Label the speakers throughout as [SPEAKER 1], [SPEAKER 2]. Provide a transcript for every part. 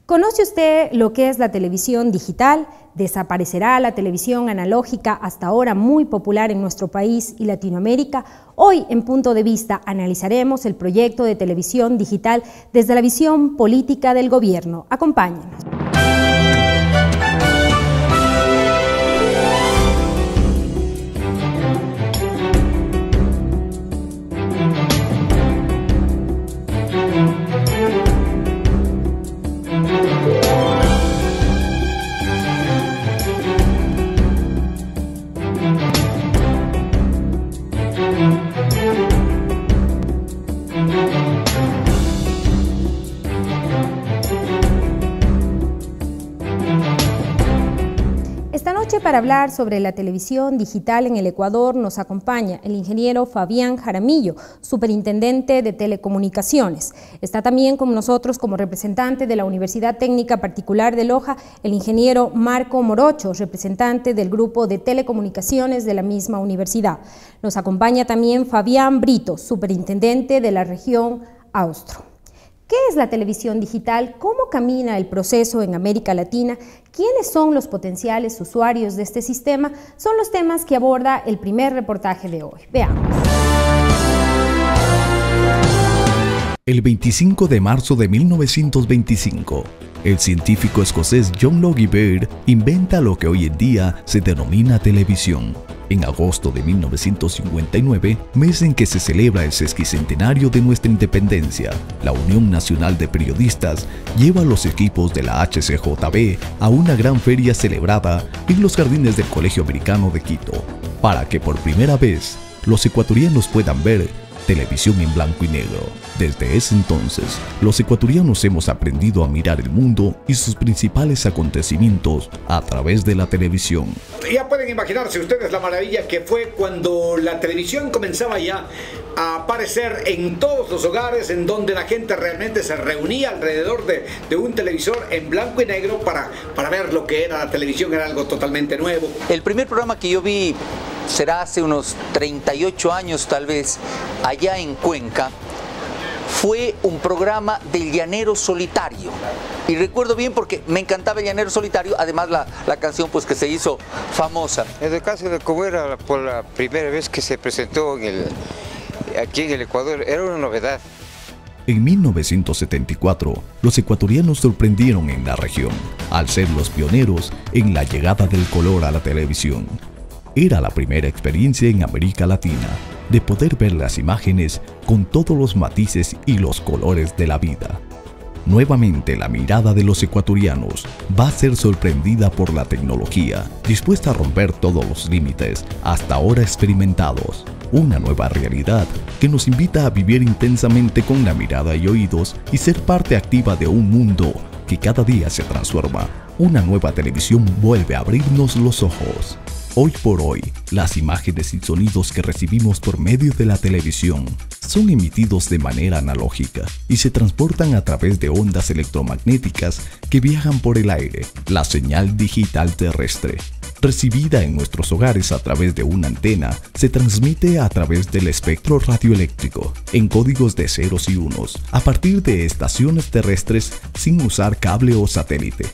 [SPEAKER 1] ¿Conoce usted lo que es la televisión digital? ¿Desaparecerá la televisión analógica, hasta ahora muy popular en nuestro país y Latinoamérica? Hoy, en Punto de Vista, analizaremos el proyecto de televisión digital desde la visión política del gobierno. Acompáñenos. Esta noche, para hablar sobre la televisión digital en el Ecuador, nos acompaña el ingeniero Fabián Jaramillo, superintendente de telecomunicaciones. Está también con nosotros como representante de la Universidad Técnica Particular de Loja, el ingeniero Marco Morocho, representante del grupo de telecomunicaciones de la misma universidad. Nos acompaña también Fabián Brito, superintendente de la región Austro. ¿Qué es la televisión digital? ¿Cómo camina el proceso en América Latina? ¿Quiénes son los potenciales usuarios de este sistema? Son los temas que aborda el primer reportaje de hoy. Veamos.
[SPEAKER 2] El 25 de marzo de 1925, el científico escocés John Logie Baird inventa lo que hoy en día se denomina televisión. En agosto de 1959, mes en que se celebra el sesquicentenario de nuestra independencia, la Unión Nacional de Periodistas lleva a los equipos de la HCJB a una gran feria celebrada en los jardines del Colegio Americano de Quito, para que por primera vez los ecuatorianos puedan ver televisión en blanco y negro. Desde ese entonces, los ecuatorianos hemos aprendido a mirar el mundo y sus principales acontecimientos a través de la televisión.
[SPEAKER 3] Ya pueden imaginarse ustedes la maravilla que fue cuando la televisión comenzaba ya a aparecer en todos los hogares, en donde la gente realmente se reunía alrededor de un televisor en blanco y negro para ver lo que era la televisión. Era algo totalmente nuevo.
[SPEAKER 4] El primer programa que yo vi será hace unos 38 años tal vez, allá en Cuenca. Fue un programa del Llanero Solitario. Y recuerdo bien porque me encantaba el Llanero Solitario, además la canción pues que se hizo famosa.
[SPEAKER 5] En el caso de cómo era por la primera vez que se presentó aquí en el Ecuador, era una novedad.
[SPEAKER 2] En 1974, los ecuatorianos sorprendieron en la región, al ser los pioneros en la llegada del color a la televisión. Era la primera experiencia en América Latina de poder ver las imágenes con todos los matices y los colores de la vida. Nuevamente la mirada de los ecuatorianos va a ser sorprendida por la tecnología, dispuesta a romper todos los límites hasta ahora experimentados. Una nueva realidad que nos invita a vivir intensamente con la mirada y oídos y ser parte activa de un mundo que cada día se transforma. Una nueva televisión vuelve a abrirnos los ojos. Hoy por hoy, las imágenes y sonidos que recibimos por medio de la televisión son emitidos de manera analógica y se transportan a través de ondas electromagnéticas que viajan por el aire. La señal digital terrestre, recibida en nuestros hogares a través de una antena, se transmite a través del espectro radioeléctrico en códigos de ceros y unos a partir de estaciones terrestres sin usar cable o satélite.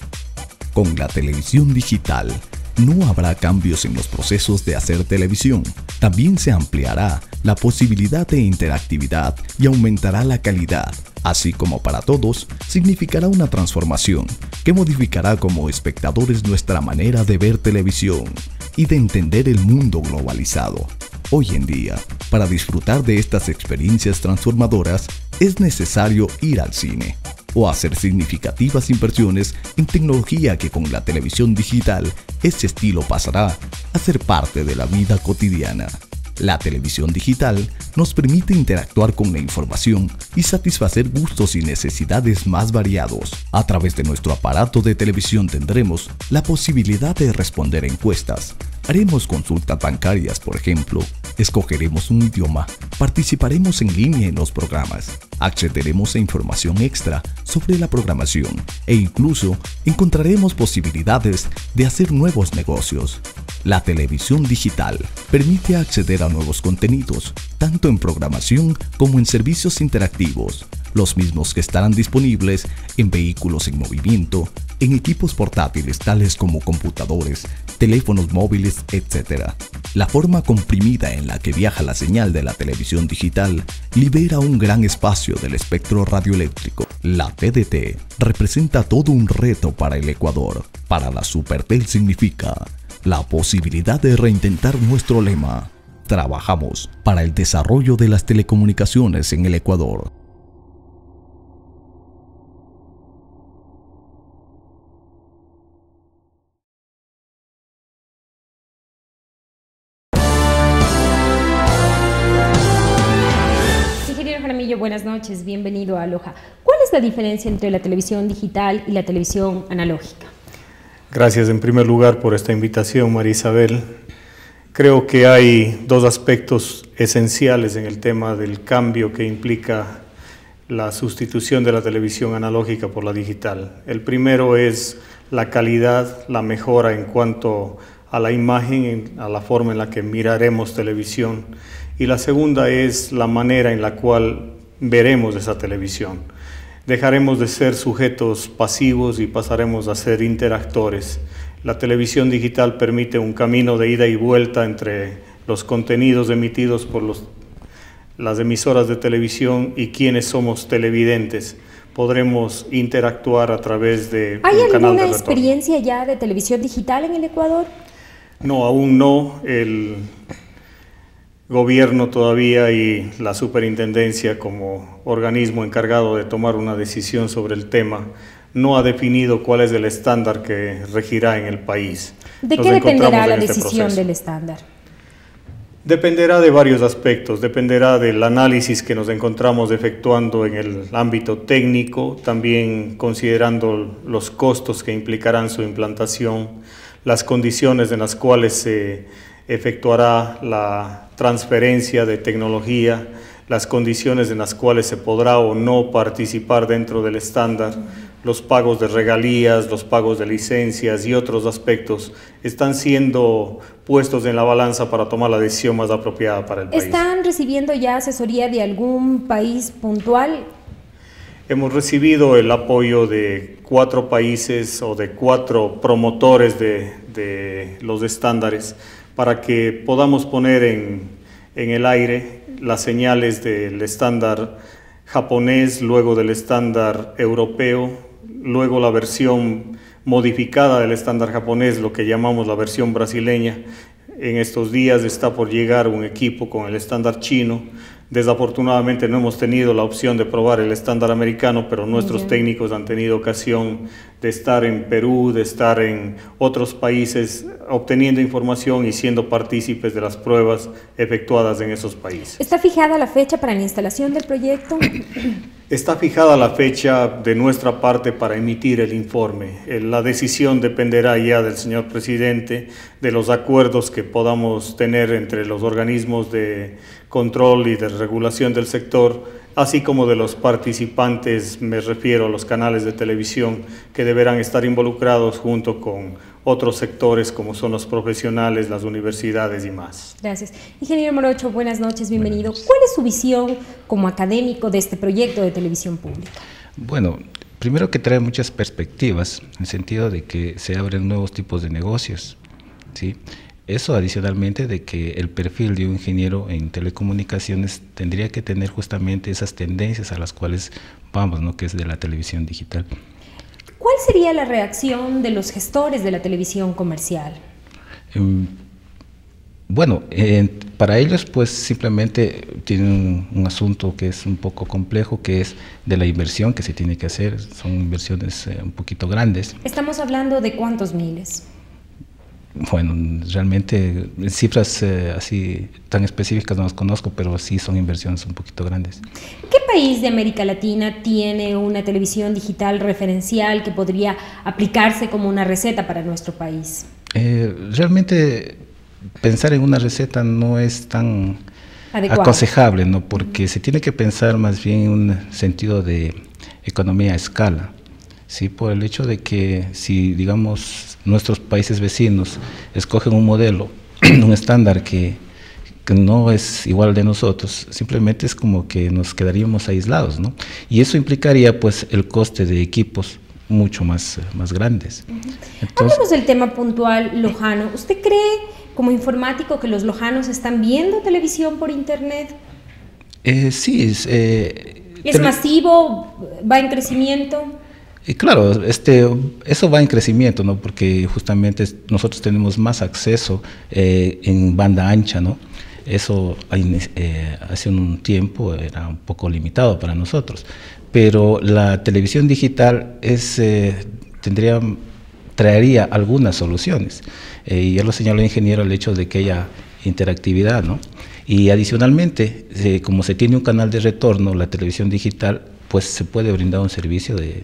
[SPEAKER 2] Con la televisión digital, no habrá cambios en los procesos de hacer televisión. También se ampliará la posibilidad de interactividad y aumentará la calidad. Así como para todos, significará una transformación que modificará como espectadores nuestra manera de ver televisión y de entender el mundo globalizado. Hoy en día, para disfrutar de estas experiencias transformadoras, es necesario ir al cine o hacer significativas inversiones en tecnología que con la televisión digital, ese estilo pasará a ser parte de la vida cotidiana. La televisión digital nos permite interactuar con la información y satisfacer gustos y necesidades más variados. A través de nuestro aparato de televisión tendremos la posibilidad de responder encuestas. Haremos consultas bancarias, por ejemplo. Escogeremos un idioma. Participaremos en línea en los programas. Accederemos a información extra sobre la programación e incluso encontraremos posibilidades de hacer nuevos negocios. La televisión digital permite acceder a nuevos contenidos, tanto en programación como en servicios interactivos. los mismos que estarán disponibles en vehículos en movimiento, en equipos portátiles tales como computadores, teléfonos móviles, etc. La forma comprimida en la que viaja la señal de la televisión digital libera un gran espacio del espectro radioeléctrico. La TDT representa todo un reto para el Ecuador. Para la Supertel significa la posibilidad de reintentar nuestro lema: trabajamos para el desarrollo de las telecomunicaciones en el Ecuador.
[SPEAKER 1] Buenas noches, bienvenido a Aloha. ¿Cuál es la diferencia entre la televisión digital y la televisión analógica?
[SPEAKER 6] Gracias en primer lugar por esta invitación, María Isabel. Creo que hay dos aspectos esenciales en el tema del cambio que implica la sustitución de la televisión analógica por la digital. El primero es la calidad, la mejora en cuanto a la imagen, a la forma en la que miraremos televisión. Y la segunda es la manera en la cual veremos esa televisión. Dejaremos de ser sujetos pasivos y pasaremos a ser interactores. La televisión digital permite un camino de ida y vuelta entre los contenidos emitidos por las emisoras de televisión y quienes somos televidentes. Podremos interactuar a través de un canal de retorno.
[SPEAKER 1] ¿Hay alguna experiencia ya de televisión digital en el Ecuador?
[SPEAKER 6] No, aún no. El gobierno todavía y la superintendencia como organismo encargado de tomar una decisión sobre el tema no ha definido cuál es el estándar que regirá en el país.
[SPEAKER 1] ¿De qué dependerá la decisión del estándar?
[SPEAKER 6] Dependerá de varios aspectos, dependerá del análisis que nos encontramos efectuando en el ámbito técnico, también considerando los costos que implicarán su implantación, las condiciones en las cuales se efectuará la transferencia de tecnología, las condiciones en las cuales se podrá o no participar dentro del estándar, los pagos de regalías, los pagos de licencias y otros aspectos están siendo puestos en la balanza para tomar la decisión más apropiada para el país.
[SPEAKER 1] ¿Están recibiendo ya asesoría de algún país puntual?
[SPEAKER 6] Hemos recibido el apoyo de 4 países o de 4 promotores de los estándares para que podamos poner en el aire las señales del estándar japonés, luego del estándar europeo, luego la versión modificada del estándar japonés, lo que llamamos la versión brasileña. En estos días está por llegar un equipo con el estándar chino. Desafortunadamente no hemos tenido la opción de probar el estándar americano, pero nuestros técnicos han tenido ocasión de estar en Perú, de estar en otros países, obteniendo información y siendo partícipes de las pruebas efectuadas en esos países.
[SPEAKER 1] ¿Está fijada la fecha para la instalación del proyecto?
[SPEAKER 6] Está fijada la fecha de nuestra parte para emitir el informe. La decisión dependerá ya del señor presidente, de los acuerdos que podamos tener entre los organismos de control y de regulación del sector, así como de los participantes, me refiero a los canales de televisión que deberán estar involucrados junto con otros sectores como son los profesionales, las universidades y más.
[SPEAKER 1] Gracias. Ingeniero Morocho, buenas noches, bienvenido. ¿Cuál es su visión como académico de este proyecto de televisión pública?
[SPEAKER 7] Bueno, primero que trae muchas perspectivas, en el sentido de que se abren nuevos tipos de negocios, ¿sí? Eso adicionalmente de que el perfil de un ingeniero en telecomunicaciones tendría que tener justamente esas tendencias a las cuales vamos, ¿no? Que es de la televisión digital.
[SPEAKER 1] ¿Cuál sería la reacción de los gestores de la televisión comercial?
[SPEAKER 7] Bueno, para ellos pues simplemente tienen un asunto que es un poco complejo, que es de la inversión que se tiene que hacer. Son inversiones un poquito grandes.
[SPEAKER 1] ¿Estamos hablando de cuántos miles?
[SPEAKER 7] Bueno, realmente cifras así tan específicas no las conozco, pero sí son inversiones un poquito grandes.
[SPEAKER 1] ¿Qué país de América Latina tiene una televisión digital referencial que podría aplicarse como una receta para nuestro país?
[SPEAKER 7] Realmente pensar en una receta no es tan
[SPEAKER 1] adecuado,
[SPEAKER 7] aconsejable, ¿no? Porque se tiene que pensar más bien en un sentido de economía a escala. Sí, por el hecho de que si, digamos, nuestros países vecinos escogen un modelo, un estándar que que no es igual de nosotros, simplemente es como que nos quedaríamos aislados, ¿no? Y eso implicaría pues el coste de equipos mucho más grandes.
[SPEAKER 1] Hablemos del tema puntual lojano. ¿Usted cree, como informático, que los lojanos están viendo televisión por internet?
[SPEAKER 7] Sí.
[SPEAKER 1] ¿Es masivo? ¿Va en crecimiento?
[SPEAKER 7] Claro, eso va en crecimiento, ¿no? Porque justamente nosotros tenemos más acceso en banda ancha, ¿no? Eso hace un tiempo era un poco limitado para nosotros, pero la televisión digital traería algunas soluciones. Ya lo señaló el ingeniero, el hecho de que haya interactividad, ¿no? Y adicionalmente, como se tiene un canal de retorno, la televisión digital, pues se puede brindar un servicio de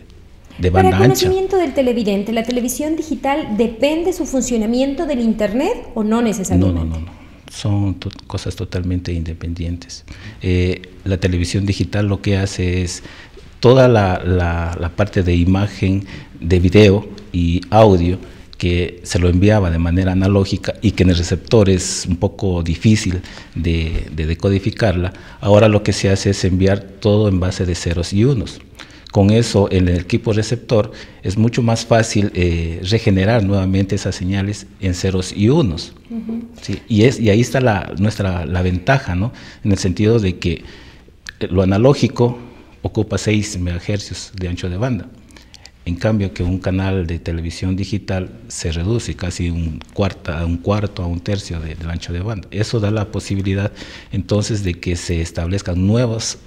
[SPEAKER 7] banda ancha.
[SPEAKER 1] Para el conocimiento del televidente, ¿la televisión digital depende su funcionamiento del internet o no necesariamente?
[SPEAKER 7] No. Son cosas totalmente independientes. La televisión digital lo que hace es toda la parte de imagen, de video y audio que se lo enviaba de manera analógica y que en el receptor es un poco difícil de decodificarla. Ahora lo que se hace es enviar todo en base de ceros y unos. Con eso, en el equipo receptor es mucho más fácil regenerar nuevamente esas señales en ceros y unos. ¿Sí? Y ahí está la ventaja, ¿no? En el sentido de que lo analógico ocupa 6 MHz de ancho de banda. En cambio, que un canal de televisión digital se reduce casi a un cuarto, a un tercio del ancho de banda. Eso da la posibilidad entonces de que se establezcan nuevos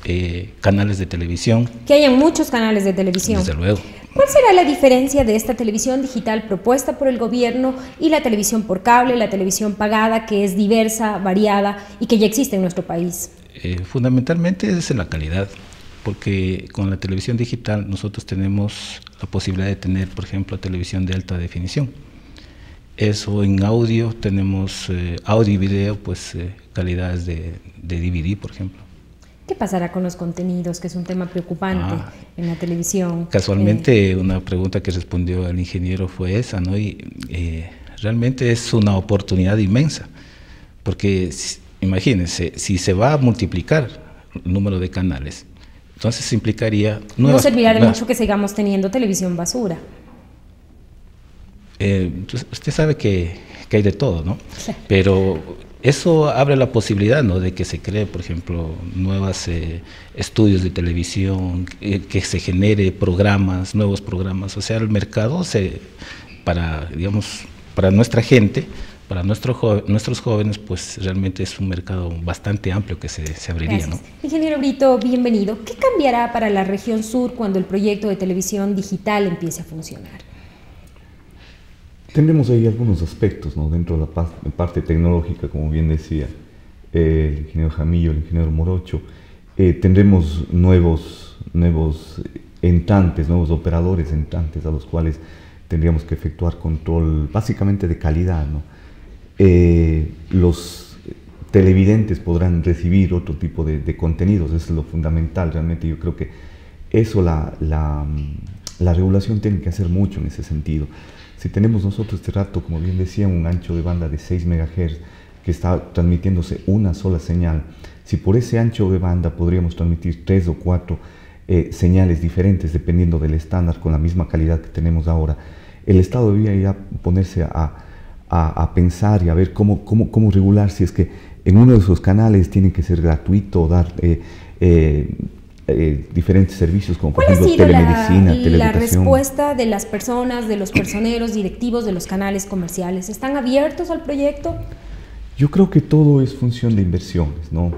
[SPEAKER 7] canales de televisión.
[SPEAKER 1] Que hayan muchos canales de televisión.
[SPEAKER 7] Desde luego.
[SPEAKER 1] ¿Cuál será la diferencia de esta televisión digital propuesta por el gobierno y la televisión por cable, la televisión pagada, que es diversa, variada y que ya existe en nuestro país?
[SPEAKER 7] Fundamentalmente es en la calidad, porque con la televisión digital nosotros tenemos la posibilidad de tener, por ejemplo, televisión de alta definición. Eso en audio, tenemos audio y video, pues calidades de DVD, por ejemplo.
[SPEAKER 1] ¿Qué pasará con los contenidos, que es un tema preocupante en la televisión?
[SPEAKER 7] Casualmente, una pregunta que respondió el ingeniero fue esa, ¿no? Y realmente es una oportunidad inmensa, porque imagínense, si se va a multiplicar el número de canales, entonces implicaría
[SPEAKER 1] no servirá de mucho que sigamos teniendo televisión basura.
[SPEAKER 7] Usted sabe que hay de todo, ¿no? Sí. Pero eso abre la posibilidad, ¿no?, de que se cree, por ejemplo, nuevos estudios de televisión, que se genere nuevos programas. O sea, el mercado para nuestra gente, para nuestros jóvenes, pues realmente es un mercado bastante amplio que se abriría, ¿no?
[SPEAKER 1] Ingeniero Brito, bienvenido. ¿Qué cambiará para la región sur cuando el proyecto de televisión digital empiece a funcionar?
[SPEAKER 8] Tendremos ahí algunos aspectos, ¿no?, dentro de la parte tecnológica, como bien decía el ingeniero Jaramillo, el ingeniero Morocho. Tendremos nuevos entrantes, nuevos operadores entrantes a los cuales tendríamos que efectuar control básicamente de calidad, ¿no? Los televidentes podrán recibir otro tipo de contenidos, eso es lo fundamental realmente. Yo creo que eso la regulación tiene que hacer mucho en ese sentido. Si tenemos nosotros este rato, como bien decía, un ancho de banda de 6 MHz que está transmitiéndose una sola señal, si por ese ancho de banda podríamos transmitir 3 o 4 señales diferentes dependiendo del estándar con la misma calidad que tenemos ahora, el Estado debería ya ponerse a pensar y a ver cómo regular si es que en uno de esos canales tiene que ser gratuito, dar diferentes servicios como por ejemplo telemedicina, teleeducación.
[SPEAKER 1] La respuesta de las personas, de los personeros directivos de los canales comerciales? ¿Están abiertos al proyecto?
[SPEAKER 8] Yo creo que todo es función de inversiones, ¿no?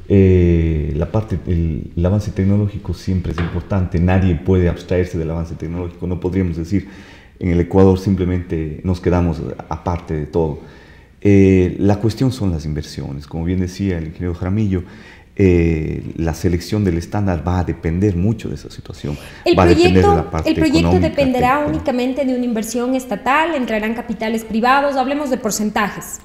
[SPEAKER 8] El avance tecnológico siempre es importante, nadie puede abstraerse del avance tecnológico, no podríamos decir en el Ecuador simplemente nos quedamos aparte de todo. La cuestión son las inversiones, como bien decía el ingeniero Jaramillo. La selección del estándar va a depender mucho de esa situación.
[SPEAKER 1] ¿El proyecto dependerá únicamente de una inversión estatal? ¿Entrarán capitales privados? Hablemos de porcentajes.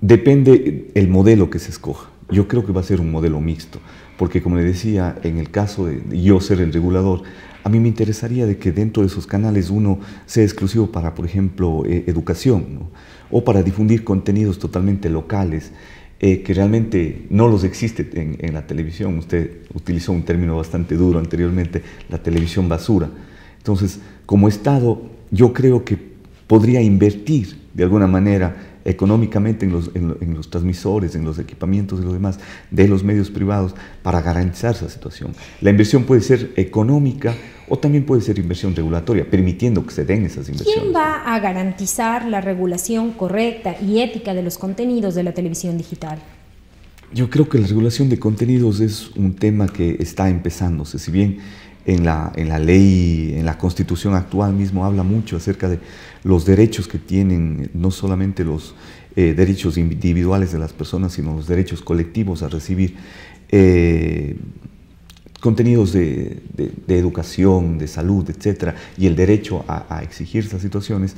[SPEAKER 8] Depende el modelo que se escoja. Yo creo que va a ser un modelo mixto, porque como le decía, en el caso de yo ser el regulador, a mí me interesaría de que dentro de esos canales uno sea exclusivo para, por ejemplo, educación, ¿no?, o para difundir contenidos totalmente locales. que realmente no los existe en la televisión. Usted utilizó un término bastante duro anteriormente, la televisión basura. Entonces, como Estado, yo creo que podría invertir de alguna manera económicamente en los transmisores, en los equipamientos y lo demás de los medios privados para garantizar esa situación. La inversión puede ser económica o también puede ser inversión regulatoria, permitiendo que se den esas inversiones.
[SPEAKER 1] ¿Quién va a garantizar la regulación correcta y ética de los contenidos de la televisión digital?
[SPEAKER 8] Yo creo que la regulación de contenidos es un tema que está empezándose. Si bien en la ley, en la Constitución actual mismo habla mucho acerca de los derechos que tienen, no solamente los derechos individuales de las personas, sino los derechos colectivos a recibir contenidos de educación, de salud, etcétera, y el derecho a exigir esas situaciones.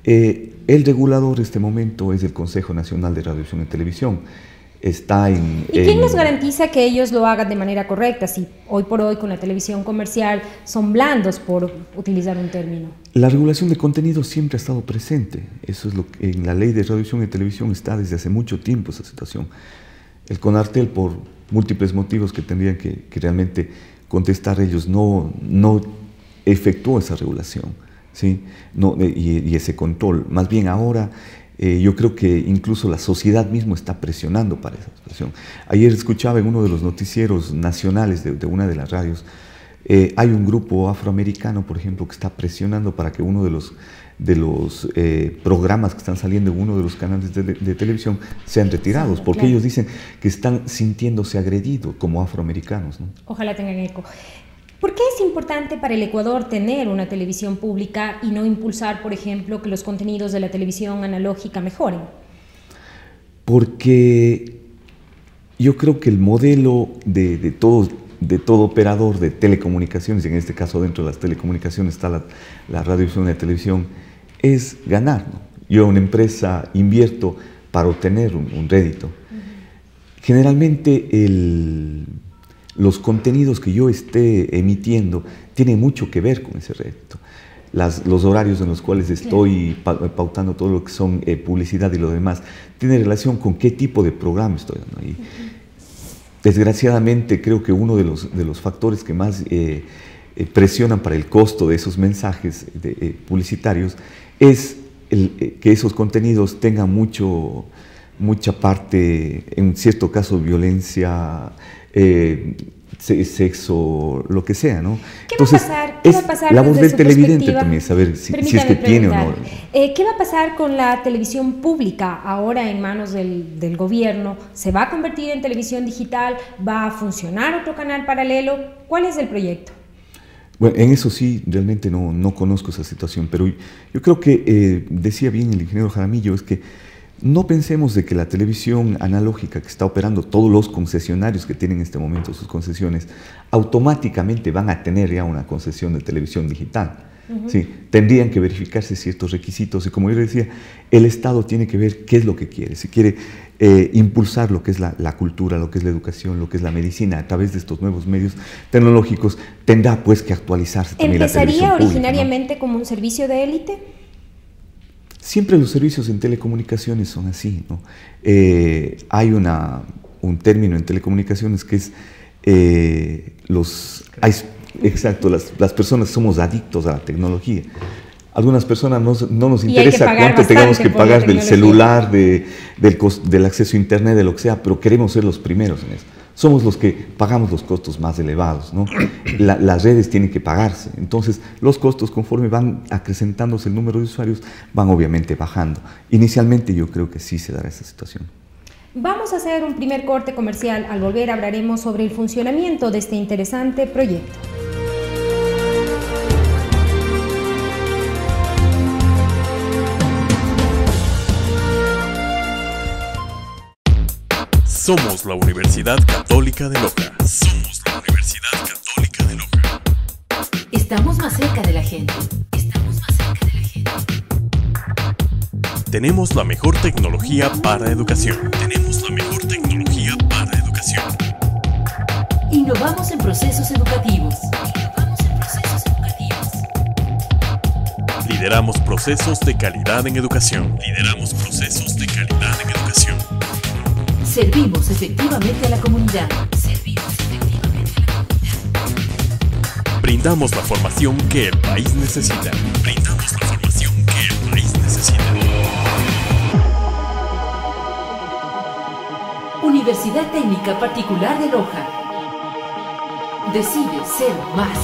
[SPEAKER 8] El regulador en este momento es el Consejo Nacional de Radiodifusión y Televisión. ¿Y
[SPEAKER 1] quién nos garantiza que ellos lo hagan de manera correcta, si hoy por hoy con la televisión comercial son blandos, por utilizar un término?
[SPEAKER 8] La regulación de contenidos siempre ha estado presente. Eso es lo que en la ley de radiodifusión y televisión está desde hace mucho tiempo esa situación. El CONARTEL, por múltiples motivos que tendrían que realmente contestar ellos, no efectuó esa regulación, ¿sí? y ese control. Más bien ahora yo creo que incluso la sociedad misma está presionando para esa situación. Ayer escuchaba en uno de los noticieros nacionales de una de las radios, hay un grupo afroamericano, por ejemplo, que está presionando para que uno de los programas que están saliendo en uno de los canales de televisión sean retirados, porque ellos dicen que están sintiéndose agredidos como afroamericanos, ¿no?
[SPEAKER 1] Ojalá tengan eco. ¿Por qué es importante para el Ecuador tener una televisión pública y no impulsar, por ejemplo, que los contenidos de la televisión analógica mejoren?
[SPEAKER 8] Porque yo creo que el modelo de todo operador de telecomunicaciones, en este caso dentro de las telecomunicaciones está la radiodifusión y la televisión, es ganar, ¿no? Yo a una empresa invierto para obtener un rédito. Generalmente los contenidos que yo esté emitiendo tienen mucho que ver con ese rédito. Los horarios en los cuales estoy pautando todo lo que son publicidad y lo demás, tiene relación con qué tipo de programa estoy dando ahí. Desgraciadamente creo que uno de los factores que más presionan para el costo de esos mensajes publicitarios es que esos contenidos tengan mucha parte, en cierto caso, violencia, sexo, lo que sea, ¿no?
[SPEAKER 1] ¿Qué va a pasar
[SPEAKER 8] labor del televidente también saber si es que tiene o no.
[SPEAKER 1] ¿Qué va a pasar con la televisión pública ahora en manos del gobierno? ¿Se va a convertir en televisión digital? ¿Va a funcionar otro canal paralelo? ¿Cuál es el proyecto?
[SPEAKER 8] Bueno, en eso sí, realmente no conozco esa situación, pero yo creo que, decía bien el ingeniero Jaramillo, es que no pensemos de que la televisión analógica que está operando, todos los concesionarios que tienen en este momento sus concesiones, automáticamente van a tener ya una concesión de televisión digital. Sí, tendrían que verificarse ciertos requisitos y, como yo decía, el Estado tiene que ver qué es lo que quiere. Si quiere impulsar lo que es la cultura, lo que es la educación, lo que es la medicina a través de estos nuevos medios tecnológicos, tendrá pues que actualizarse también la televisión pública,
[SPEAKER 1] ¿Empezaría originariamente, ¿no?, como un servicio de élite? Siempre
[SPEAKER 8] los servicios en telecomunicaciones son así, ¿no? Hay un término en telecomunicaciones que es exacto, las personas somos adictos a la tecnología. Algunas personas no nos interesa cuánto tengamos que pagar del celular, del acceso a internet, de lo que sea, pero queremos ser los primeros en eso. Somos los que pagamos los costos más elevados, ¿no? Las redes tienen que pagarse, entonces los costos, conforme van acrecentándose el número de usuarios, van obviamente bajando. Inicialmente yo creo que sí se dará esa situación.
[SPEAKER 1] Vamos a hacer un primer corte comercial. Al volver hablaremos sobre el funcionamiento de este interesante proyecto.
[SPEAKER 9] Somos la Universidad Católica de Loja. Somos la Universidad Católica de Loja.
[SPEAKER 10] Estamos más cerca de la gente. Estamos más cerca de la gente.
[SPEAKER 9] Tenemos la mejor tecnología para educación. Tenemos la mejor tecnología para educación.
[SPEAKER 10] Innovamos en procesos educativos.
[SPEAKER 9] Lideramos procesos de calidad en educación. Lideramos procesos de calidad en educación.
[SPEAKER 10] Servimos efectivamente a la comunidad. Servimos efectivamente a la comunidad.
[SPEAKER 9] Brindamos la formación que el país necesita. Brindamos la formación que el país necesita.
[SPEAKER 10] Universidad Técnica Particular de Loja. Decide ser más.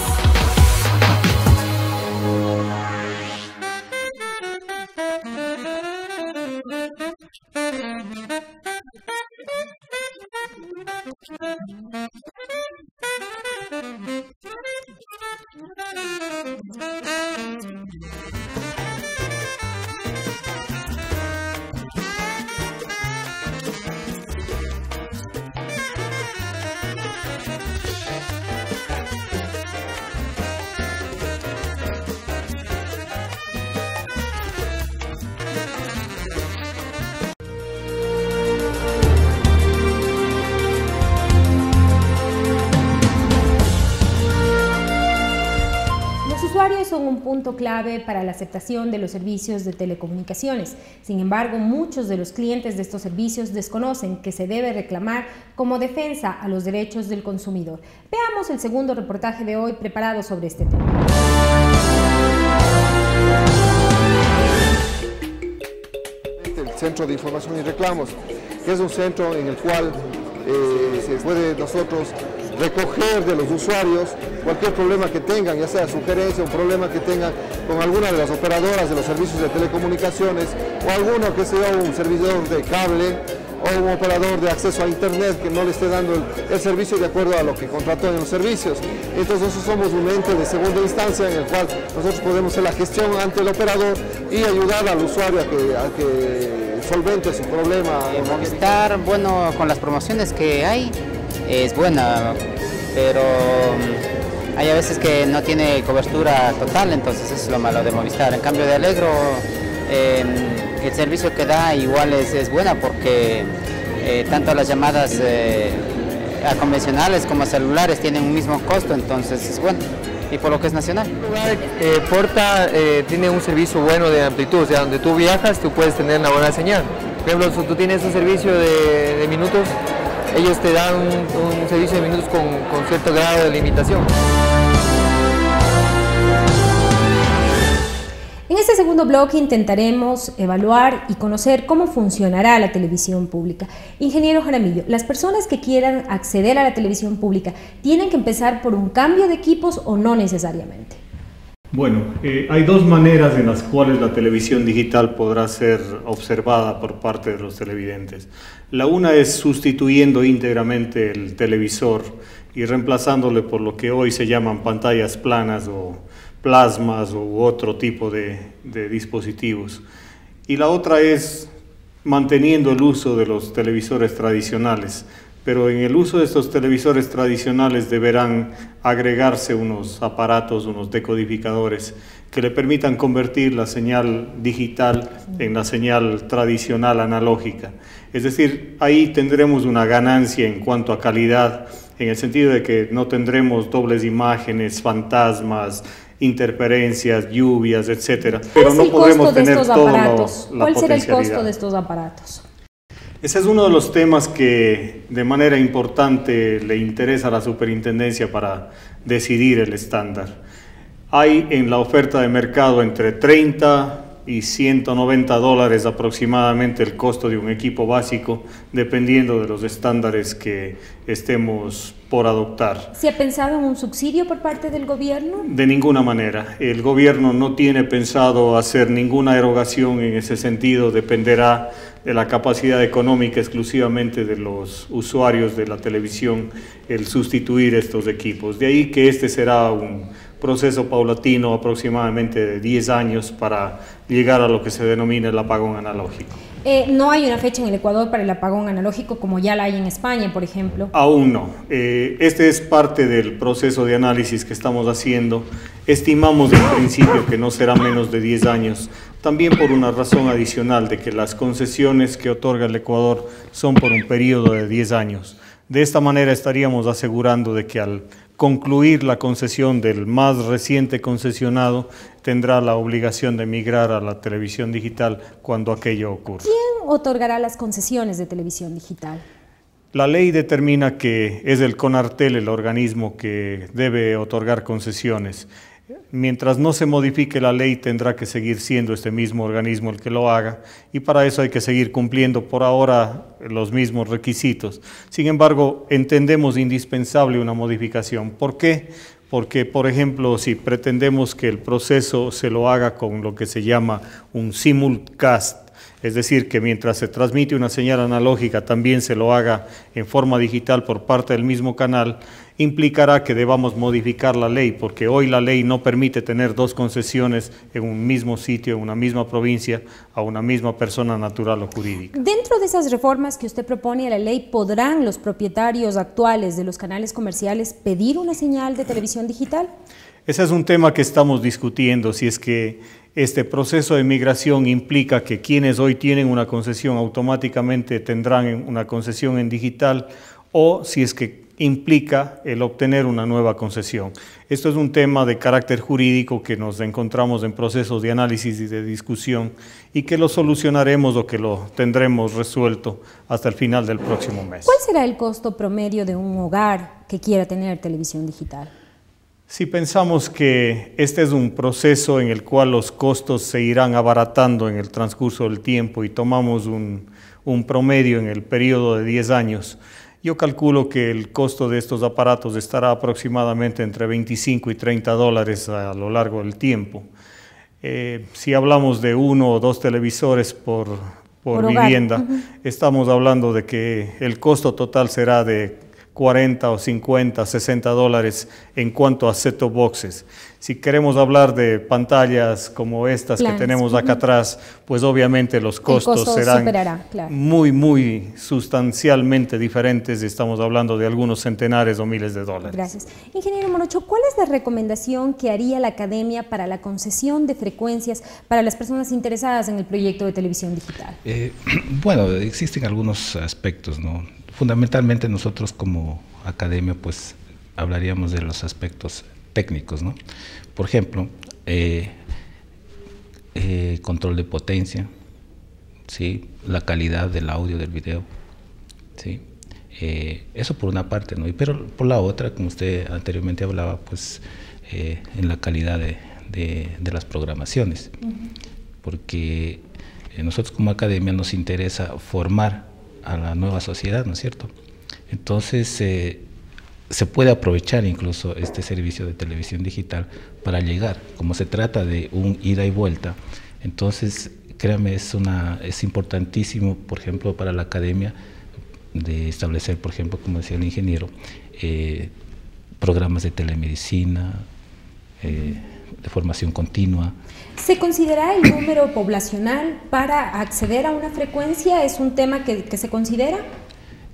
[SPEAKER 1] Son un punto clave para la aceptación de los servicios de telecomunicaciones. Sin embargo, muchos de los clientes de estos servicios desconocen que se debe reclamar como defensa a los derechos del consumidor. Veamos el segundo reportaje de hoy preparado sobre este tema.
[SPEAKER 11] El Centro de Información y Reclamos, que es un centro en el cual se puede nosotros recoger de los usuarios cualquier problema que tengan, ya sea sugerencia, un problema que tengan con alguna de las operadoras de los servicios de telecomunicaciones o alguno que sea un servidor de cable o un operador de acceso a internet que no le esté dando el servicio de acuerdo a lo que contrató en los servicios. Entonces nosotros somos un ente de segunda instancia en el cual nosotros podemos hacer la gestión ante el operador y ayudar al usuario a que solvente su problema.
[SPEAKER 12] Movistar, bueno, con las promociones que hay, es buena, pero hay a veces que no tiene cobertura total, entonces eso es lo malo de Movistar. En cambio de Allegro, el servicio que da igual es buena porque tanto las llamadas a convencionales como a celulares tienen un mismo costo, entonces es bueno. Y por lo que es nacional.
[SPEAKER 13] Porta tiene un servicio bueno de amplitud, o sea, donde tú viajas tú puedes tener una buena señal. Por ejemplo, si tú tienes un servicio de minutos, ellos te dan un servicio de minutos con cierto grado de limitación.
[SPEAKER 1] En este segundo bloque intentaremos evaluar y conocer cómo funcionará la televisión pública. Ingeniero Jaramillo, las personas que quieran acceder a la televisión pública, ¿tienen que empezar por un cambio de equipos o no necesariamente?
[SPEAKER 6] Bueno, hay dos maneras en las cuales la televisión digital podrá ser observada por parte de los televidentes. La una es sustituyendo íntegramente el televisor y reemplazándole por lo que hoy se llaman pantallas planas o plasmas u otro tipo de dispositivos. Y la otra es manteniendo el uso de los televisores tradicionales, pero en el uso de estos televisores tradicionales deberán agregarse unos aparatos, unos decodificadores que le permitan convertir la señal digital en la señal tradicional analógica. Es decir, ahí tendremos una ganancia en cuanto a calidad, en el sentido de que no tendremos dobles imágenes, fantasmas, interferencias, lluvias, etcétera. Pero no podremos tener todo la potencialidad.
[SPEAKER 1] ¿Cuál será el costo de estos aparatos?
[SPEAKER 6] Ese es uno de los temas que de manera importante le interesa a la superintendencia para decidir el estándar. Hay en la oferta de mercado entre 30 y 190 dólares aproximadamente el costo de un equipo básico, dependiendo de los estándares que estemos por adoptar.
[SPEAKER 1] ¿Se ha pensado en un subsidio por parte del gobierno?
[SPEAKER 6] De ninguna manera. El gobierno no tiene pensado hacer ninguna erogación en ese sentido, dependerá de la capacidad económica exclusivamente de los usuarios de la televisión el sustituir estos equipos. De ahí que este será un proceso paulatino aproximadamente de 10 años para llegar a lo que se denomina el apagón analógico.
[SPEAKER 1] ¿No hay una fecha en el Ecuador para el apagón analógico como ya la hay en España, por ejemplo?
[SPEAKER 6] Aún no. Este es parte del proceso de análisis que estamos haciendo. Estimamos en principio que no será menos de 10 años, también por una razón adicional de que las concesiones que otorga el Ecuador son por un periodo de 10 años. De esta manera estaríamos asegurando de que al concluir la concesión del más reciente concesionado tendrá la obligación de migrar a la televisión digital cuando aquello ocurra.
[SPEAKER 1] ¿Quién otorgará las concesiones de televisión digital?
[SPEAKER 6] La ley determina que es el CONARTEL el organismo que debe otorgar concesiones. Mientras no se modifique la ley, tendrá que seguir siendo este mismo organismo el que lo haga, y para eso hay que seguir cumpliendo por ahora los mismos requisitos. Sin embargo, entendemos indispensable una modificación. ¿Por qué? Porque, por ejemplo, si pretendemos que el proceso se lo haga con lo que se llama un simulcast, es decir, que mientras se transmite una señal analógica también se lo haga en forma digital por parte del mismo canal, implicará que debamos modificar la ley, porque hoy la ley no permite tener dos concesiones en un mismo sitio, en una misma provincia, a una misma persona natural o jurídica.
[SPEAKER 1] Dentro de esas reformas que usted propone a la ley, ¿podrán los propietarios actuales de los canales comerciales pedir una señal de televisión digital?
[SPEAKER 6] Ese es un tema que estamos discutiendo, si es que este proceso de migración implica que quienes hoy tienen una concesión automáticamente tendrán una concesión en digital, o si es que implica el obtener una nueva concesión. Esto es un tema de carácter jurídico que nos encontramos en procesos de análisis y de discusión, y que lo solucionaremos o que lo tendremos resuelto hasta el final del próximo mes.
[SPEAKER 1] ¿Cuál será el costo promedio de un hogar que quiera tener televisión digital?
[SPEAKER 6] Si pensamos que este es un proceso en el cual los costos se irán abaratando en el transcurso del tiempo y tomamos un promedio en el periodo de 10 años, yo calculo que el costo de estos aparatos estará aproximadamente entre 25 y 30 dólares a lo largo del tiempo. Si hablamos de 1 o 2 televisores por vivienda, estamos hablando de que el costo total será de 40 o 50, 60 dólares en cuanto a set-top boxes. Si queremos hablar de pantallas como estas que tenemos acá atrás, pues obviamente los costos serán muy sustancialmente diferentes. Estamos hablando de algunos centenares o miles de dólares.
[SPEAKER 1] Gracias. Ingeniero Morocho, ¿cuál es la recomendación que haría la Academia para la concesión de frecuencias para las personas interesadas en el proyecto de televisión digital?
[SPEAKER 7] Bueno, existen algunos aspectos, ¿no? Fundamentalmente nosotros como Academia pues hablaríamos de los aspectos técnicos, ¿no? Por ejemplo, control de potencia, ¿sí? La calidad del audio, del video, ¿sí? Eso por una parte, ¿no? Pero por la otra, como usted anteriormente hablaba, pues en la calidad de las programaciones, porque nosotros como Academia nos interesa formar a la nueva sociedad, ¿no es cierto? Entonces se puede aprovechar incluso este servicio de televisión digital para llegar, como se trata de un ida y vuelta. Entonces, créame, es importantísimo, por ejemplo, para la Academia de establecer, por ejemplo, como decía el ingeniero, programas de telemedicina, de formación continua.
[SPEAKER 1] ¿Se considera el número poblacional para acceder a una frecuencia? ¿Es un tema que se considera?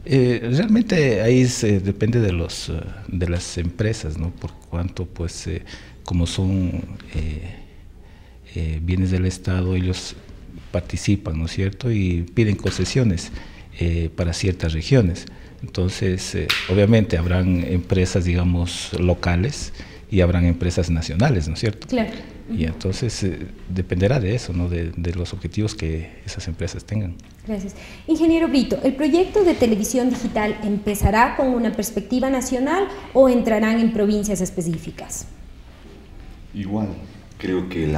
[SPEAKER 7] Realmente ahí depende de las empresas, ¿no? Por cuanto, pues, como son bienes del Estado, ellos participan, ¿no es cierto? Y piden concesiones para ciertas regiones. Entonces, obviamente habrán empresas, digamos, locales, y habrán empresas nacionales, ¿no es cierto?
[SPEAKER 1] Claro.
[SPEAKER 7] Y entonces dependerá de eso, ¿no? De los objetivos que esas empresas tengan.
[SPEAKER 1] Gracias. Ingeniero Brito, ¿el proyecto de televisión digital empezará con una perspectiva nacional o entrarán en provincias específicas?
[SPEAKER 8] Igual, creo que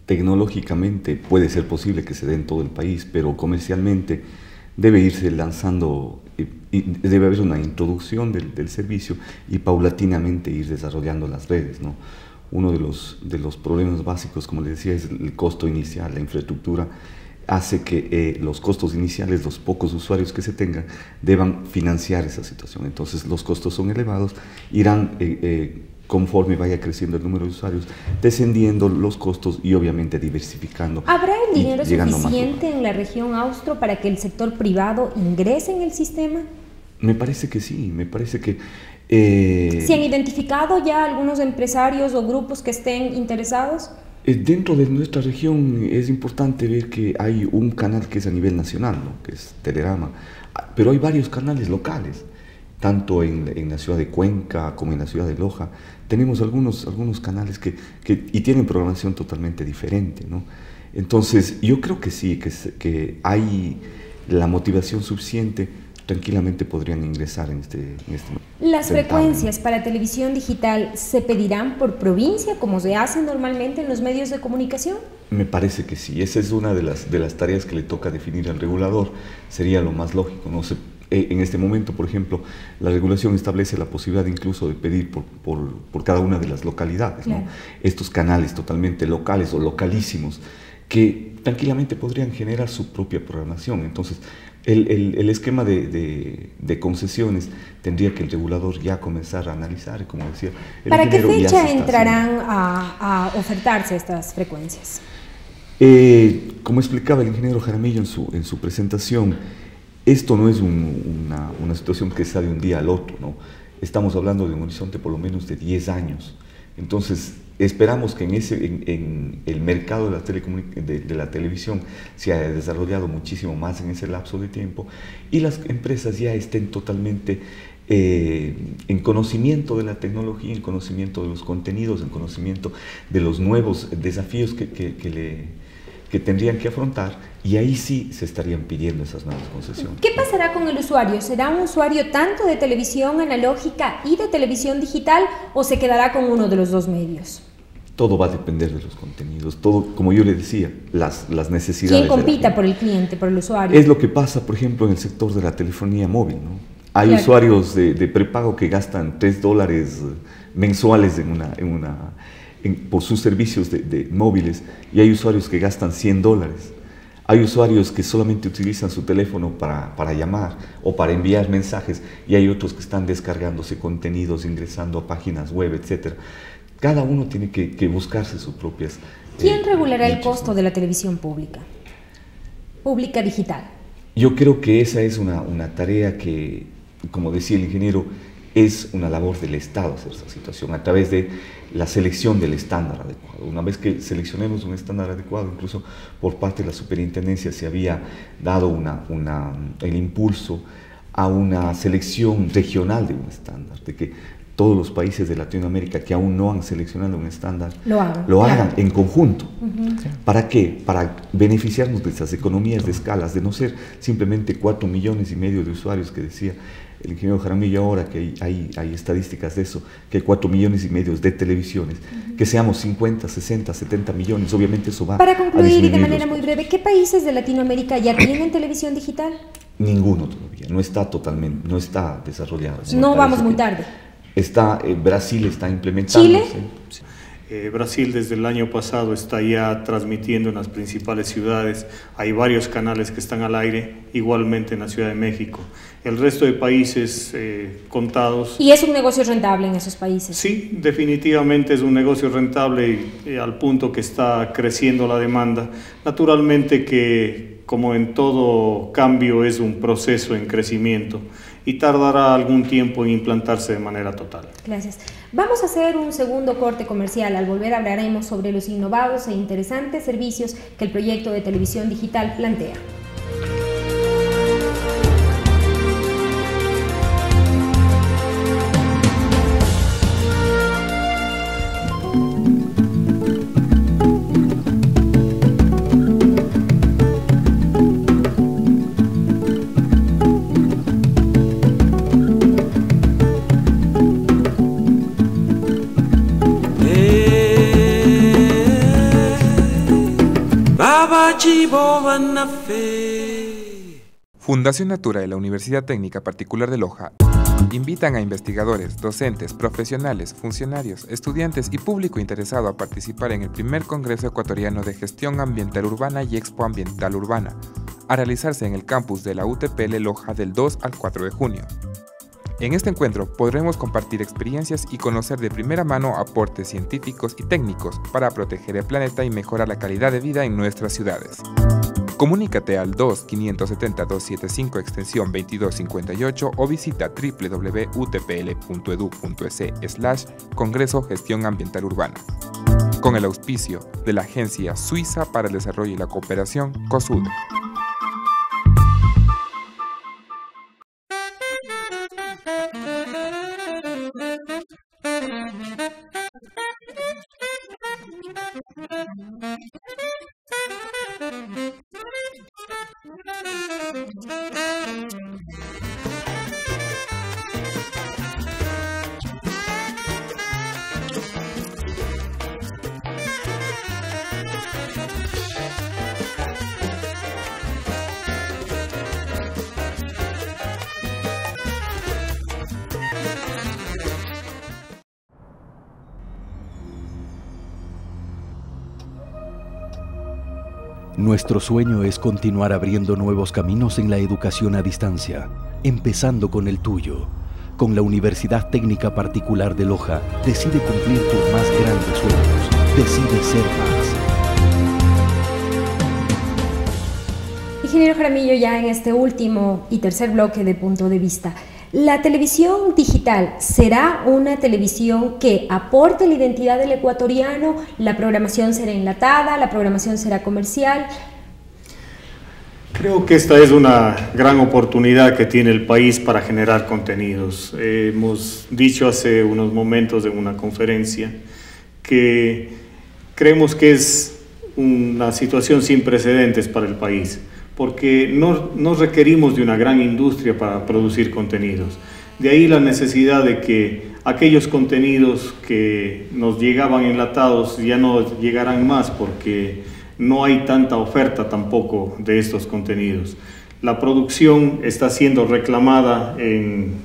[SPEAKER 8] tecnológicamente puede ser posible que se dé en todo el país, pero comercialmente debe irse lanzando, y debe haber una introducción del servicio y paulatinamente ir desarrollando las redes, ¿no? Uno de los problemas básicos, como les decía, es el costo inicial. La infraestructura hace que los costos iniciales, los pocos usuarios que se tengan, deban financiar esa situación. Entonces los costos son elevados, irán conforme vaya creciendo el número de usuarios, descendiendo los costos y obviamente diversificando.
[SPEAKER 1] ¿Habrá el dinero suficiente en la región austro para que el sector privado ingrese en el sistema?
[SPEAKER 8] Me parece que sí, me parece que...
[SPEAKER 1] ¿Se han identificado ya algunos empresarios o grupos que estén interesados?
[SPEAKER 8] Dentro de nuestra región es importante ver que hay un canal que es a nivel nacional, ¿no? Que es Telerama, pero hay varios canales locales, tanto en la ciudad de Cuenca como en la ciudad de Loja. Tenemos algunos canales y tienen programación totalmente diferente, ¿no? Entonces yo creo que sí, que hay la motivación suficiente tranquilamente podrían ingresar en este
[SPEAKER 1] ¿Las
[SPEAKER 8] certamen.
[SPEAKER 1] frecuencias para televisión digital se pedirán por provincia, como se hace normalmente en los medios de comunicación?
[SPEAKER 8] Me parece que sí, esa es una de las tareas que le toca definir al regulador, sería lo más lógico, ¿no? En este momento, por ejemplo, la regulación establece la posibilidad incluso de pedir por cada una de las localidades, claro, ¿no? Estos canales totalmente locales o localísimos que tranquilamente podrían generar su propia programación. Entonces, el esquema de concesiones tendría que el regulador ya comenzar a analizar, como decía.
[SPEAKER 1] ¿Para qué fecha entrarán a ofertarse estas frecuencias?
[SPEAKER 8] Como explicaba el ingeniero Jaramillo en su presentación, esto no es una situación que sale de un día al otro, ¿no? Estamos hablando de un horizonte por lo menos de 10 años. Entonces, esperamos que en el mercado de la televisión se haya desarrollado muchísimo más en ese lapso de tiempo y las empresas ya estén totalmente en conocimiento de la tecnología, en conocimiento de los contenidos, en conocimiento de los nuevos desafíos que tendrían que afrontar, y ahí sí se estarían pidiendo esas nuevas concesiones.
[SPEAKER 1] ¿Qué pasará con el usuario? ¿Será un usuario tanto de televisión analógica y de televisión digital o se quedará con uno de los dos medios?
[SPEAKER 8] Todo va a depender de los contenidos, todo, como yo le decía, las necesidades.
[SPEAKER 1] ¿Quién compita por el cliente, por el usuario?
[SPEAKER 8] Es lo que pasa, por ejemplo, en el sector de la telefonía móvil, ¿no? Hay claro, usuarios de prepago que gastan $3 mensuales por sus servicios de móviles, y hay usuarios que gastan $100. Hay usuarios que solamente utilizan su teléfono para llamar o para enviar mensajes, y hay otros que están descargándose contenidos, ingresando a páginas web, etc. Cada uno tiene que buscarse sus propias...
[SPEAKER 1] ¿Quién regulará el costo de la televisión pública digital?
[SPEAKER 8] Yo creo que esa es una tarea que, como decía el ingeniero, es una labor del Estado hacer esa situación a través de la selección del estándar adecuado. Una vez que seleccionemos un estándar adecuado, incluso por parte de la superintendencia se había dado el impulso a una selección regional de un estándar, de que todos los países de Latinoamérica que aún no han seleccionado un estándar lo hagan en conjunto. ¿Para qué? Para beneficiarnos de esas economías de escalas, de no ser simplemente 4,5 millones de usuarios que decía el ingeniero Jaramillo ahora, que hay estadísticas de eso, que hay 4,5 millones de televisiones, que seamos 50, 60, 70 millones, obviamente eso va
[SPEAKER 1] Para concluir y de manera muy breve, ¿qué países de Latinoamérica ya tienen televisión digital?
[SPEAKER 8] Ninguno todavía, no está desarrollado.
[SPEAKER 1] No vamos muy tarde.
[SPEAKER 8] Brasil está implementando.
[SPEAKER 1] ¿Chile?
[SPEAKER 6] Brasil desde el año pasado está ya transmitiendo en las principales ciudades, hay varios canales que están al aire, igualmente en la Ciudad de México. El resto de países contados.
[SPEAKER 1] ¿Y es un negocio rentable en esos países?
[SPEAKER 6] Sí, definitivamente es un negocio rentable y al punto que está creciendo la demanda. Naturalmente que, como en todo cambio, es un proceso en crecimiento y tardará algún tiempo en implantarse de manera total.
[SPEAKER 1] Gracias. Vamos a hacer un segundo corte comercial. Al volver hablaremos sobre los innovados e interesantes servicios que el proyecto de televisión digital plantea.
[SPEAKER 14] Fundación Natura y la Universidad Técnica Particular de Loja invitan a investigadores, docentes, profesionales, funcionarios, estudiantes y público interesado a participar en el primer Congreso Ecuatoriano de Gestión Ambiental Urbana y Expo Ambiental Urbana, a realizarse en el campus de la UTPL Loja del 2 al 4 de junio. En este encuentro podremos compartir experiencias y conocer de primera mano aportes científicos y técnicos para proteger el planeta y mejorar la calidad de vida en nuestras ciudades. Comunícate al 2-570-275 extensión 2258 o visita www.utpl.edu.es/Congreso Gestión Ambiental Urbana. Con el auspicio de la Agencia Suiza para el Desarrollo y la Cooperación, COSUDE.
[SPEAKER 15] Nuestro sueño es continuar abriendo nuevos caminos en la educación a distancia, empezando con el tuyo. Con la Universidad Técnica Particular de Loja, decide cumplir tus más grandes sueños. Decide ser más.
[SPEAKER 1] Ingeniero Jaramillo, ya en este último y tercer bloque de Punto de Vista, ¿la televisión digital será una televisión que aporte la identidad del ecuatoriano? ¿La programación será enlatada? ¿La programación será comercial?
[SPEAKER 6] Creo que esta es una gran oportunidad que tiene el país para generar contenidos. Hemos dicho hace unos momentos en una conferencia que creemos que es una situación sin precedentes para el país, porque no requerimos de una gran industria para producir contenidos. De ahí la necesidad de que aquellos contenidos que nos llegaban enlatados ya no llegarán más, porque no hay tanta oferta tampoco de estos contenidos. La producción está siendo reclamada en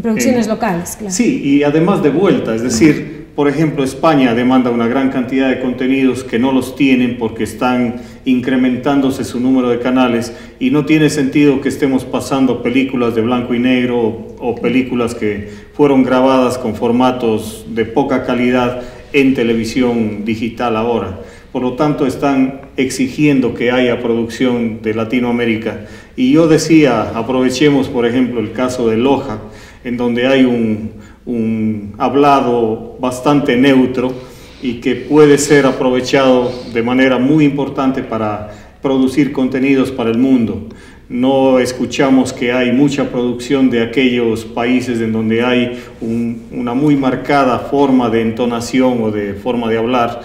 [SPEAKER 1] producciones locales, claro.
[SPEAKER 6] Sí, y además de vuelta, es decir, por ejemplo, España demanda una gran cantidad de contenidos que no los tienen porque están incrementándose su número de canales, y no tiene sentido que estemos pasando películas de blanco y negro o películas que fueron grabadas con formatos de poca calidad en televisión digital ahora. Por lo tanto, están exigiendo que haya producción de Latinoamérica. Y yo decía, aprovechemos por ejemplo el caso de Loja, en donde hay un hablado bastante neutro y que puede ser aprovechado de manera muy importante para producir contenidos para el mundo. No escuchamos que hay mucha producción de aquellos países en donde hay una muy marcada forma de entonación o de forma de hablar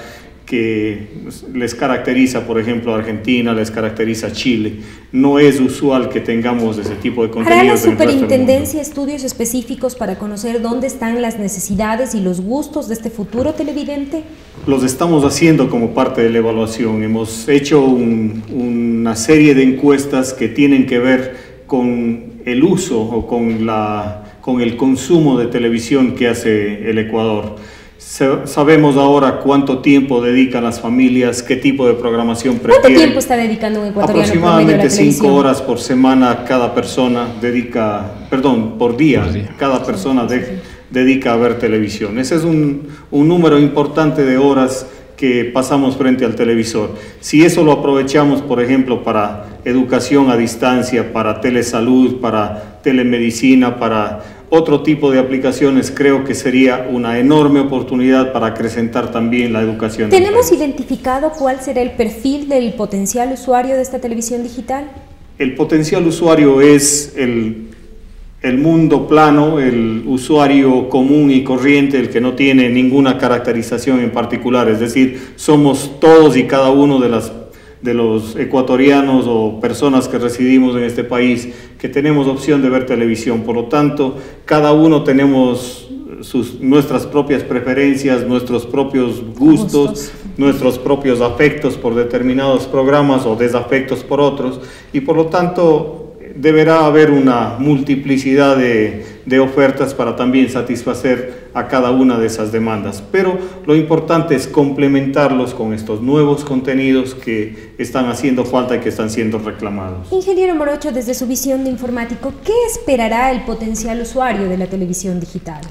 [SPEAKER 6] que les caracteriza, por ejemplo, a Argentina, les caracteriza a Chile. No es usual que tengamos ese tipo de contenidos.
[SPEAKER 1] ¿Hará la superintendencia estudios específicos para conocer dónde están las necesidades y los gustos de este futuro televidente?
[SPEAKER 6] Los estamos haciendo como parte de la evaluación. Hemos hecho una serie de encuestas que tienen que ver con el uso o con el consumo de televisión que hace el Ecuador. Sabemos ahora cuánto tiempo dedican las familias, qué tipo de programación prefieren.
[SPEAKER 1] ¿Cuánto tiempo está dedicando un ecuatoriano
[SPEAKER 6] aproximadamente 5 horas por semana cada persona dedica, por día, cada persona dedica a ver televisión. Ese es un número importante de horas que pasamos frente al televisor. Si eso lo aprovechamos, por ejemplo, para educación a distancia, para telesalud, para telemedicina, para otro tipo de aplicaciones, creo que sería una enorme oportunidad para acrecentar también la educación.
[SPEAKER 1] ¿Tenemos identificado cuál será el perfil del potencial usuario de esta televisión digital?
[SPEAKER 6] El potencial usuario es el mundo plano, el usuario común y corriente, el que no tiene ninguna caracterización en particular, es decir, somos todos y cada uno de los ecuatorianos o personas que residimos en este país que tenemos opción de ver televisión. Por lo tanto, cada uno tenemos nuestras propias preferencias, nuestros propios gustos, nuestros propios afectos por determinados programas o desafectos por otros, y por lo tanto deberá haber una multiplicidad de ofertas para también satisfacer a cada una de esas demandas. Pero lo importante es complementarlos con estos nuevos contenidos que están haciendo falta y que están siendo reclamados.
[SPEAKER 1] Ingeniero Morocho, desde su visión de informático, ¿qué esperará el potencial usuario de la televisión digital?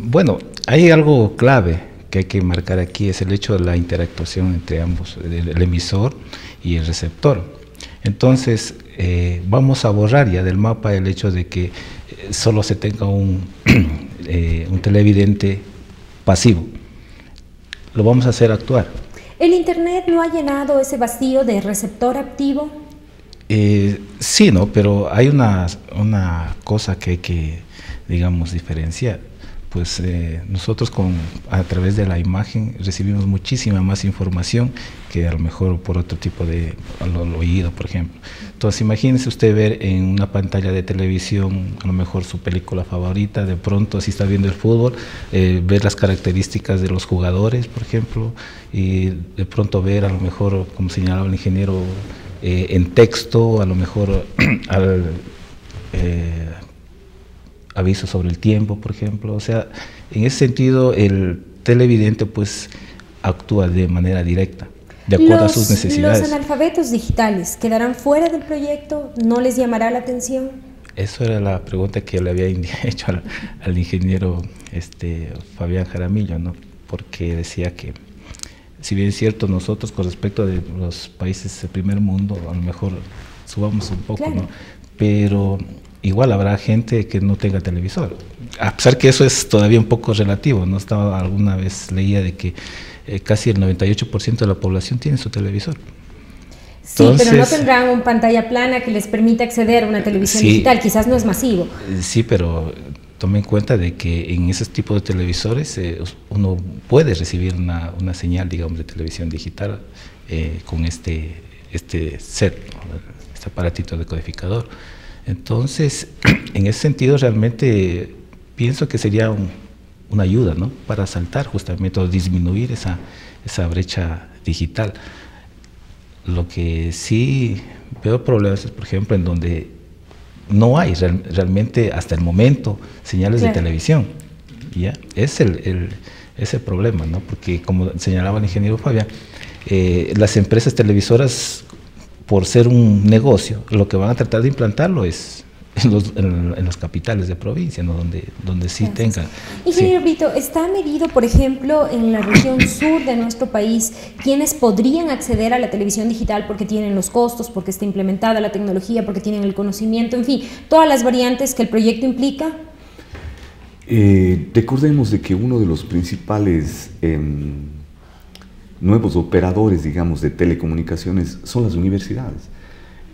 [SPEAKER 7] Bueno, hay algo clave que hay que marcar aquí, es el hecho de la interactuación entre ambos, el emisor y el receptor. Entonces, vamos a borrar ya del mapa el hecho de que solo se tenga un televidente pasivo. Lo vamos a hacer actuar.
[SPEAKER 1] ¿El Internet no ha llenado ese vacío de receptor activo?
[SPEAKER 7] Sí, ¿no? Pero hay una cosa que hay que, digamos, diferenciar. Pues nosotros a través de la imagen recibimos muchísima más información que a lo mejor por otro tipo de al oído, por ejemplo. Entonces imagínese usted ver en una pantalla de televisión a lo mejor su película favorita, de pronto si está viendo el fútbol, ver las características de los jugadores, por ejemplo, y de pronto ver a lo mejor, como señalaba el ingeniero, en texto, a lo mejor aviso sobre el tiempo, por ejemplo. O sea, en ese sentido el televidente pues actúa de manera directa. de acuerdo a sus necesidades.
[SPEAKER 1] ¿Los analfabetos digitales quedarán fuera del proyecto? ¿No les llamará la atención?
[SPEAKER 7] Eso era la pregunta que yo le había hecho al ingeniero Fabián Jaramillo, ¿no? Porque decía que, si bien es cierto, nosotros con respecto a los países del primer mundo, a lo mejor subamos un poco, claro, ¿no? Pero igual habrá gente que no tenga televisor. A pesar que eso es todavía un poco relativo, ¿no? Alguna vez leía de que casi el 98% de la población tiene su televisor.
[SPEAKER 1] Sí, entonces, pero no tendrán una pantalla plana que les permita acceder a una televisión digital, quizás no es masivo.
[SPEAKER 7] Sí, pero tome en cuenta de que en esos tipos de televisores uno puede recibir una señal, digamos, de televisión digital con este set, este aparatito decodificador. Entonces, en ese sentido, realmente pienso que sería una ayuda, ¿no? Para saltar justamente o disminuir esa brecha digital. Lo que sí veo problemas es, por ejemplo, en donde no hay realmente hasta el momento señales de televisión. ¿Ya? Es el problema, ¿no? Porque, como señalaba el ingeniero Fabián, las empresas televisoras, por ser un negocio, lo que van a tratar de implantarlo es en los capitales de provincia, ¿no? donde sí tengan.
[SPEAKER 1] Ingeniero Brito, ¿está medido, por ejemplo, en la región sur de nuestro país, quienes podrían acceder a la televisión digital porque tienen los costos, porque está implementada la tecnología, porque tienen el conocimiento, en fin, todas las variantes que el proyecto implica?
[SPEAKER 8] Recordemos de que uno de los principales nuevos operadores, digamos, de telecomunicaciones son las universidades.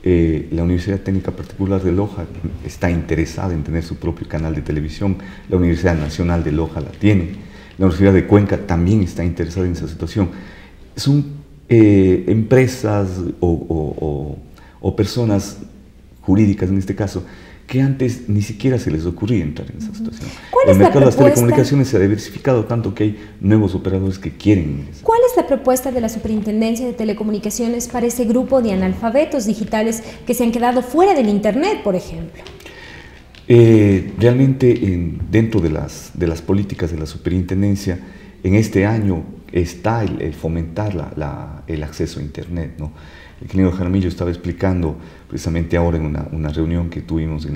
[SPEAKER 8] La Universidad Técnica Particular de Loja está interesada en tener su propio canal de televisión, la Universidad Nacional de Loja la tiene, la Universidad de Cuenca también está interesada en esa situación. Son empresas o personas jurídicas, en este caso, que antes ni siquiera se les ocurría entrar en esa situación. El mercado de las telecomunicaciones se ha diversificado tanto que hay nuevos operadores que quieren ingresar.
[SPEAKER 1] ¿Cuál es la propuesta de la Superintendencia de Telecomunicaciones para ese grupo de analfabetos digitales que se han quedado fuera del Internet, por ejemplo?
[SPEAKER 8] Realmente dentro de las políticas de la Superintendencia, en este año está el fomentar el acceso a Internet, ¿no? El ingeniero Jaramillo estaba explicando precisamente ahora en una reunión que tuvimos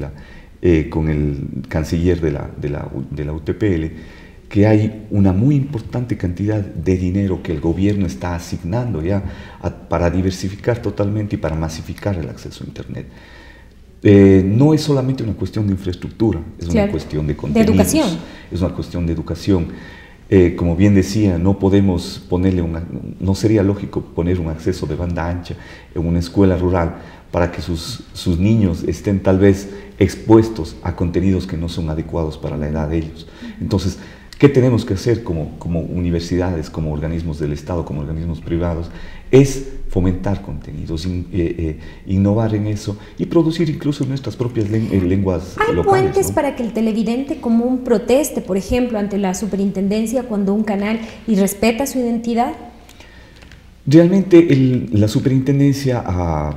[SPEAKER 8] con el canciller de la UTPL, que hay una muy importante cantidad de dinero que el gobierno está asignando ya para diversificar totalmente y para masificar el acceso a Internet. No es solamente una cuestión de infraestructura, es una cuestión de contenidos, de educación. Es una cuestión de educación. Como bien decía, no podemos ponerle no sería lógico poner un acceso de banda ancha en una escuela rural para que sus niños estén tal vez expuestos a contenidos que no son adecuados para la edad de ellos. Entonces, ¿qué tenemos que hacer como universidades, como organismos del Estado, como organismos privados? Es fomentar contenidos, innovar en eso y producir incluso nuestras propias lenguas locales. ¿Hay
[SPEAKER 1] puentes, ¿no?, para que el televidente común proteste, por ejemplo, ante la superintendencia cuando un canal irrespeta su identidad?
[SPEAKER 8] Realmente la superintendencia ha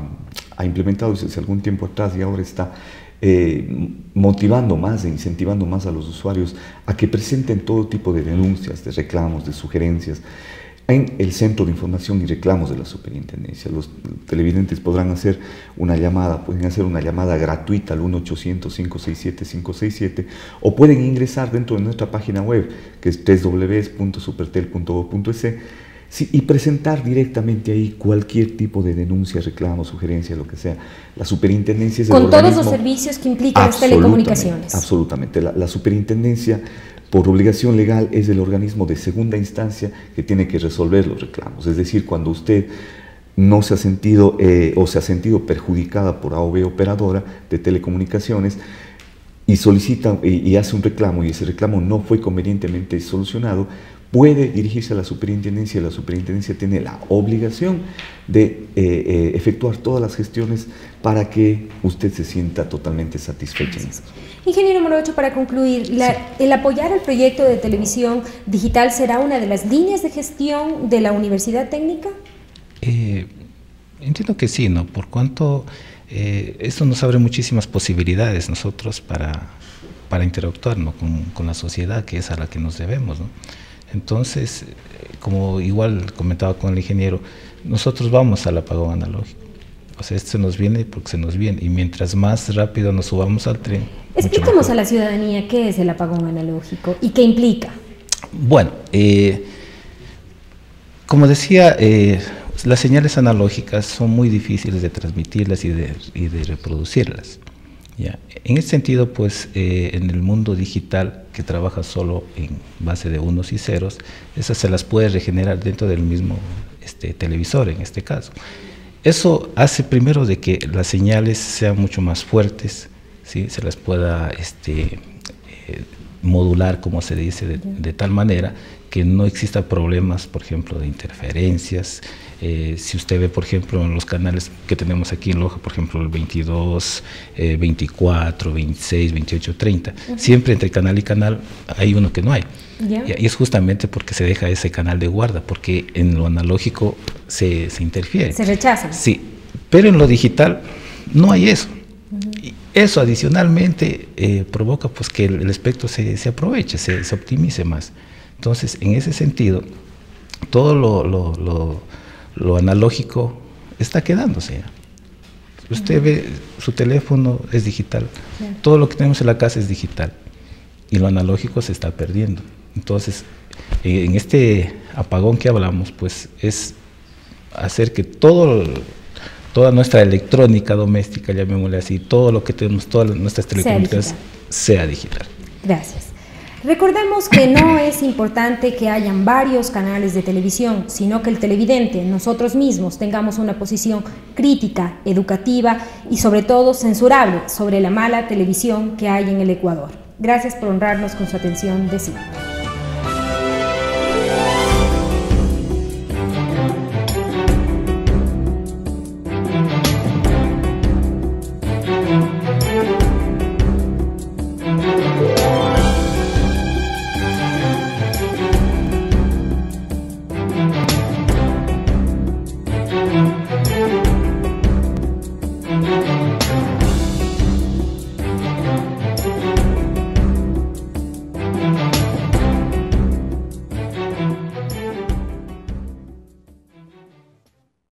[SPEAKER 8] implementado desde algún tiempo atrás y ahora está motivando más e incentivando más a los usuarios a que presenten todo tipo de denuncias, de reclamos, de sugerencias en el Centro de Información y Reclamos de la Superintendencia. Los televidentes podrán hacer una llamada, pueden hacer una llamada gratuita al 1-800-567-567 o pueden ingresar dentro de nuestra página web, que es www.supertel.go.es, y presentar directamente ahí cualquier tipo de denuncia, reclamo, sugerencia, lo que sea. La superintendencia es el organismo...
[SPEAKER 1] Con todos los servicios que implican las telecomunicaciones.
[SPEAKER 8] Absolutamente. La superintendencia, por obligación legal, es el organismo de segunda instancia que tiene que resolver los reclamos. Es decir, cuando usted no se ha sentido o se ha sentido perjudicada por A o B operadora de telecomunicaciones y solicita y hace un reclamo y ese reclamo no fue convenientemente solucionado, puede dirigirse a la superintendencia y la superintendencia tiene la obligación de efectuar todas las gestiones para que usted se sienta totalmente satisfecha.
[SPEAKER 1] Ingeniero Morocho, para concluir, ¿el apoyar el proyecto de televisión digital será una de las líneas de gestión de la Universidad Técnica?
[SPEAKER 7] Entiendo que sí, ¿no? Por cuanto esto nos abre muchísimas posibilidades nosotros para interactuar, ¿no?, con la sociedad, que es a la que nos debemos, ¿no? Entonces, como igual comentaba con el ingeniero, nosotros vamos al apagón analógico. O sea, esto se nos viene porque se nos viene, y mientras más rápido nos subamos al tren...
[SPEAKER 1] Expliquemos a la ciudadanía qué es el apagón analógico y qué implica.
[SPEAKER 7] Bueno, como decía, las señales analógicas son muy difíciles de transmitirlas y de reproducirlas. ¿Ya? En ese sentido, pues, en el mundo digital, que trabaja solo en base de unos y ceros, esas se las puede regenerar dentro del mismo televisor, en este caso. Eso hace primero de que las señales sean mucho más fuertes, ¿sí? Se las pueda modular, como se dice, de tal manera que no exista problemas, por ejemplo, de interferencias. Si usted ve, por ejemplo, en los canales que tenemos aquí en Loja, por ejemplo, el 22, 24, 26, 28, 30, siempre entre canal y canal hay uno que no hay. Y es justamente porque se deja ese canal de guarda, porque en lo analógico se interfiere.
[SPEAKER 1] Se rechaza.
[SPEAKER 7] Sí, pero en lo digital no hay eso. Y eso adicionalmente provoca pues que el espectro se aproveche, se optimice más. Entonces, en ese sentido, todo lo analógico está quedándose. Usted ve, su teléfono es digital, todo lo que tenemos en la casa es digital, y lo analógico se está perdiendo. Entonces, en este apagón que hablamos, pues es hacer que toda nuestra electrónica doméstica, llamémosle así, todo lo que tenemos, todas nuestras telecomunicaciones, sea digital.
[SPEAKER 1] Gracias. Recordemos que no es importante que hayan varios canales de televisión, sino que el televidente, nosotros mismos, tengamos una posición crítica, educativa y sobre todo censurable sobre la mala televisión que hay en el Ecuador. Gracias por honrarnos con su atención de siempre.